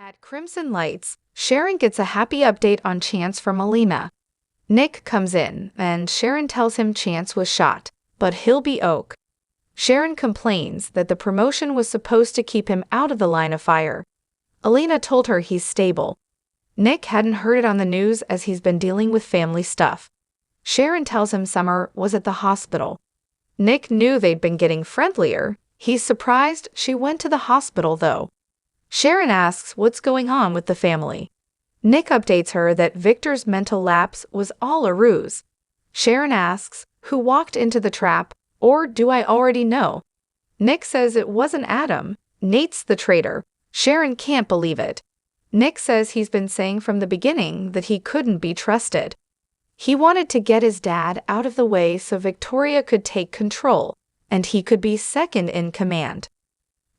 At Crimson Lights, Sharon gets a happy update on Chance from Alina. Nick comes in, and Sharon tells him Chance was shot, but he'll be OK. Sharon complains that the promotion was supposed to keep him out of the line of fire. Alina told her he's stable. Nick hadn't heard it on the news as he's been dealing with family stuff. Sharon tells him Summer was at the hospital. Nick knew they'd been getting friendlier. He's surprised she went to the hospital, though. Sharon asks what's going on with the family. Nick updates her that Victor's mental lapse was all a ruse. Sharon asks, who walked into the trap, or do I already know? Nick says it wasn't Adam. Nate's the traitor. Sharon can't believe it. Nick says he's been saying from the beginning that he couldn't be trusted. He wanted to get his dad out of the way so Victoria could take control, and he could be second in command.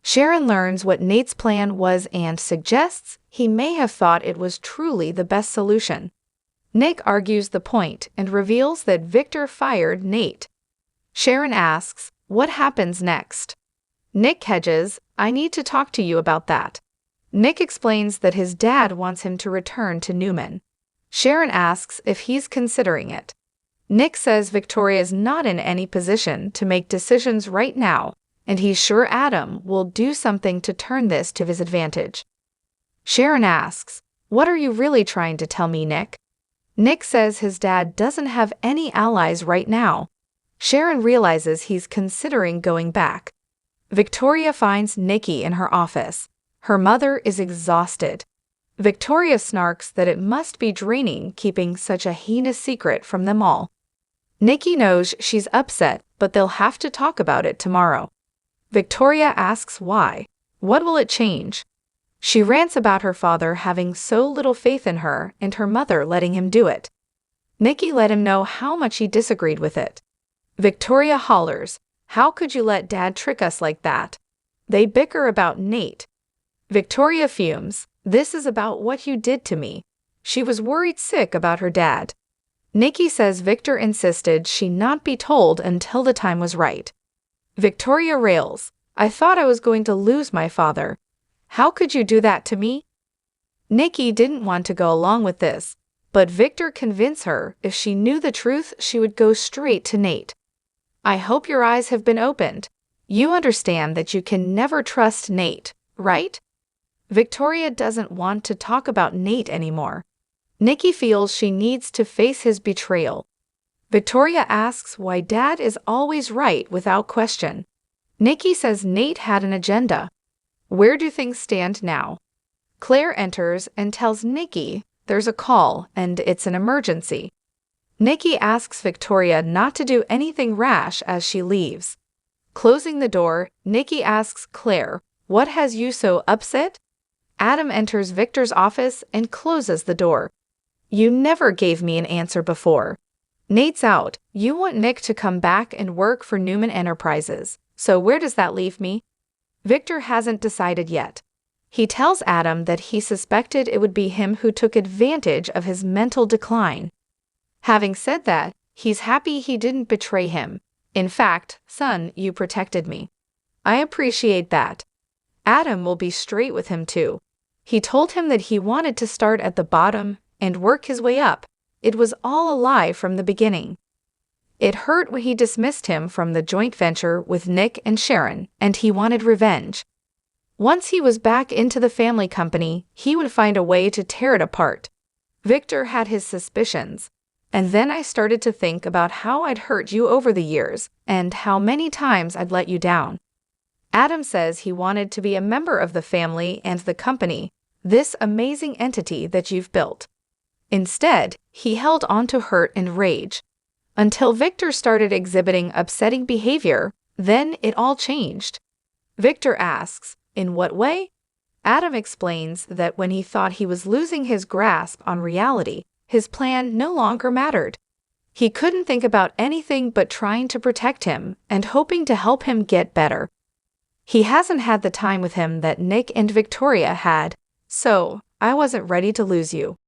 Sharon learns what Nate's plan was and suggests he may have thought it was truly the best solution. Nick argues the point and reveals that Victor fired Nate. Sharon asks, what happens next? Nick hedges, I need to talk to you about that. Nick explains that his dad wants him to return to Newman. Sharon asks if he's considering it. Nick says Victoria's not in any position to make decisions right now, and he's sure Adam will do something to turn this to his advantage. Sharon asks, what are you really trying to tell me, Nick? Nick says his dad doesn't have any allies right now. Sharon realizes he's considering going back. Victoria finds Nikki in her office. Her mother is exhausted. Victoria snarks that it must be draining keeping such a heinous secret from them all. Nikki knows she's upset, but they'll have to talk about it tomorrow. Victoria asks why. What will it change? She rants about her father having so little faith in her and her mother letting him do it. Nikki let him know how much he disagreed with it. Victoria hollers, how could you let Dad trick us like that? They bicker about Nate. Victoria fumes, this is about what you did to me. She was worried sick about her dad. Nikki says Victor insisted she not be told until the time was right. Victoria rails, I thought I was going to lose my father. How could you do that to me? Nikki didn't want to go along with this, but Victor convinced her if she knew the truth, she would go straight to Nate. I hope your eyes have been opened. You understand that you can never trust Nate, right? Victoria doesn't want to talk about Nate anymore. Nikki feels she needs to face his betrayal. Victoria asks why Dad is always right without question. Nikki says Nate had an agenda. Where do things stand now? Claire enters and tells Nikki there's a call and it's an emergency. Nikki asks Victoria not to do anything rash as she leaves. Closing the door, Nikki asks Claire, what has you so upset? Adam enters Victor's office and closes the door. You never gave me an answer before. Nate's out. You want Nick to come back and work for Newman Enterprises. So where does that leave me? Victor hasn't decided yet. He tells Adam that he suspected it would be him who took advantage of his mental decline. Having said that, he's happy he didn't betray him. In fact, son, you protected me. I appreciate that. Adam will be straight with him too. He told him that he wanted to start at the bottom and work his way up. It was all a lie from the beginning. It hurt when he dismissed him from the joint venture with Nick and Sharon, and he wanted revenge. Once he was back into the family company, he would find a way to tear it apart. Victor had his suspicions. And then I started to think about how I'd hurt you over the years, and how many times I'd let you down. Adam says he wanted to be a member of the family and the company, this amazing entity that you've built. Instead, he held on to hurt and rage. Until Victor started exhibiting upsetting behavior, then it all changed. Victor asks, in what way? Adam explains that when he thought he was losing his grasp on reality, his plan no longer mattered. He couldn't think about anything but trying to protect him and hoping to help him get better. He hasn't had the time with him that Nick and Victoria had, so I wasn't ready to lose you.